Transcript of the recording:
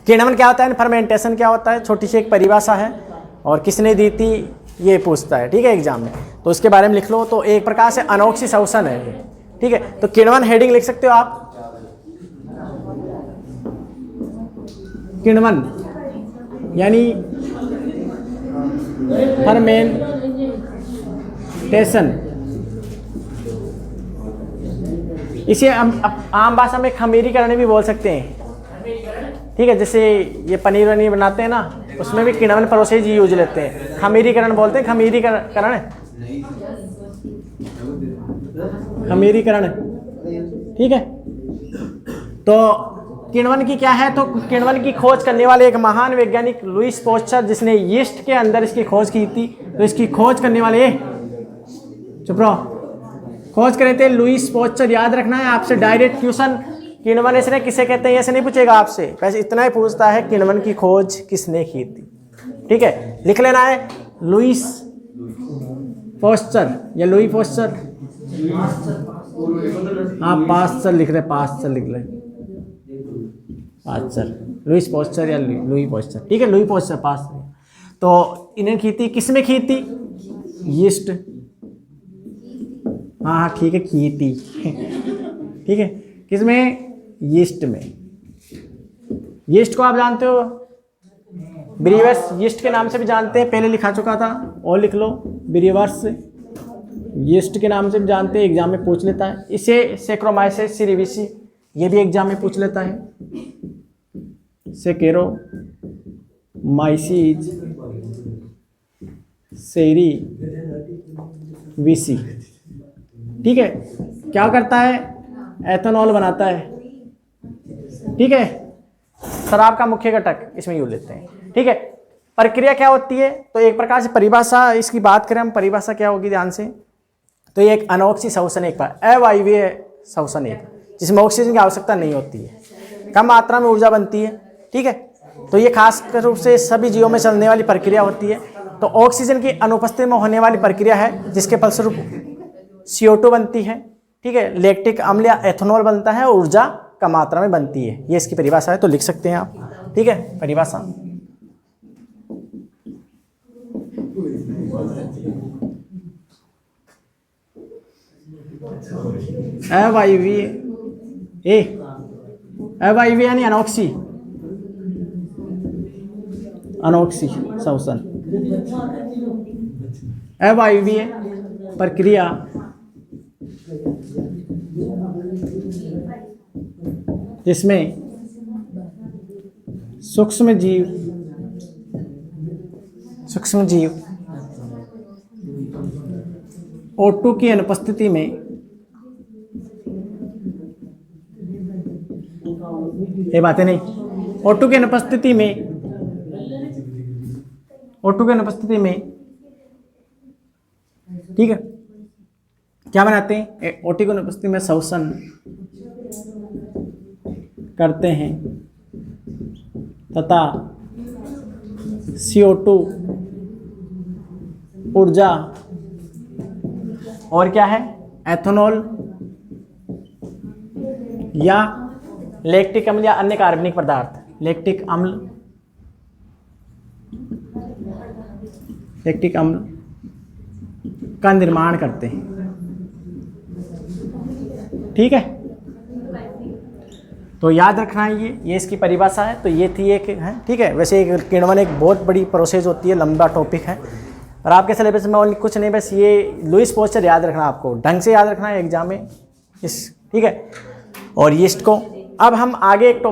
किण्वन क्या होता है, फर्मेंटेशन क्या होता है, छोटी सी एक परिभाषा है, और किसने दी थी ये पूछता है, ठीक है, एग्जाम में, तो उसके बारे में लिख लो। तो एक प्रकार से अनोक्सी शोषण है ये, ठीक है। तो किण्वन हेडिंग लिख सकते हो आप, किण्वन यानी फर्मेंटेशन, इसे हम आम भाषा में खमीरीकरण भी बोल सकते हैं, ठीक है। जैसे ये पनीर वनीर बनाते हैं ना, उसमें भी किण्वन प्रोसेस यूज लेते हैं, खमीरीकरण बोलते हैं, खमीरीकरण, खमीरीकरण, ठीक है। तो किण्वन की क्या है, तो किण्वन की खोज करने वाले एक महान वैज्ञानिक लुईस पास्चर, जिसने यीस्ट के अंदर इसकी खोज की थी। तो इसकी खोज करने वाले, चुप रहो, खोज करे थे लुईस पास्चर। याद रखना है आपसे डायरेक्ट क्वेश्चन, किण्वन इसने किसे कहते हैं ऐसे नहीं पूछेगा आपसे, वैसे इतना ही पूछता है किण्वन की खोज किसने की थी, ठीक है। लिख लेना है लुईस पास्चर या लुई पास्चर, हाँ पास्चर लिख रहे, पास्चर लिख रहे, पास्चर, लुईस पास्चर या लुई पास्चर, ठीक है, लुई पास्चर, पास्चर। तो इन्हें की थी, किसमें की थी, यीस्ट, हाँ हाँ ठीक है, की थी ठीक है, किसमें, यीस्ट में। यीस्ट को आप जानते हो, ब्रीवर्स यीस्ट के नाम से भी जानते हैं, पहले लिखा चुका था, और लिख लो ब्रीवर्स यीस्ट के नाम से भी जानते हैं, एग्जाम में पूछ लेता है। इसे सेक्रोमाइसिस सीरीविसी, ये भी एग्जाम में पूछ लेता है, सेकेरोमाइसिस सेरीविसी, ठीक है। क्या करता है, एथेनॉल बनाता है, ठीक है, शराब का मुख्य घटक इसमें यूज लेते हैं, ठीक है। प्रक्रिया क्या होती है, तो एक प्रकार से परिभाषा इसकी बात करें हम, परिभाषा क्या होगी ध्यान से, तो ये एक अनोक्सी शोषण, एक अवायवीय शोषण है, जिसमें ऑक्सीजन की आवश्यकता नहीं होती है, कम मात्रा में ऊर्जा बनती है, ठीक है। तो ये खास रूप से सभी जीवों में चलने वाली प्रक्रिया होती है। तो ऑक्सीजन की अनुपस्थिति में होने वाली प्रक्रिया है, जिसके फलस्वरूप CO2 बनती है, ठीक है, लैक्टिक अम्ल या एथेनॉल बनता है, और ऊर्जा कम मात्रा में बनती है। ये इसकी परिभाषा है, तो लिख सकते हैं आप, ठीक है, परिभाषा। अवायवीय, अवायवीय यानी अनोक्सी, अनोक्सी शोषण, अवायवीय प्रक्रिया जिसमें सूक्ष्म जीव O2 की अनुपस्थिति में ये बातें नहीं, O2 की अनुपस्थिति में, ठीक है, क्या बनाते हैं, O2 की अनुपस्थिति में शोषण करते हैं तथा CO2 ऊर्जा और क्या है, एथेनॉल या लैक्टिक अम्ल या अन्य कार्बनिक पदार्थ, लैक्टिक अम्ल का निर्माण करते हैं, ठीक है। तो याद रखना है ये इसकी परिभाषा है। तो ये थी एक है, ठीक है। वैसे एक किण्वन एक बहुत बड़ी प्रोसेस होती है, लंबा टॉपिक है, और आपके सिलेबस में और कुछ नहीं, बस ये लुईस पास्चर याद रखना, आपको ढंग से याद रखना है एग्जाम में इस, ठीक है, और यीस्ट को। अब हम आगे एक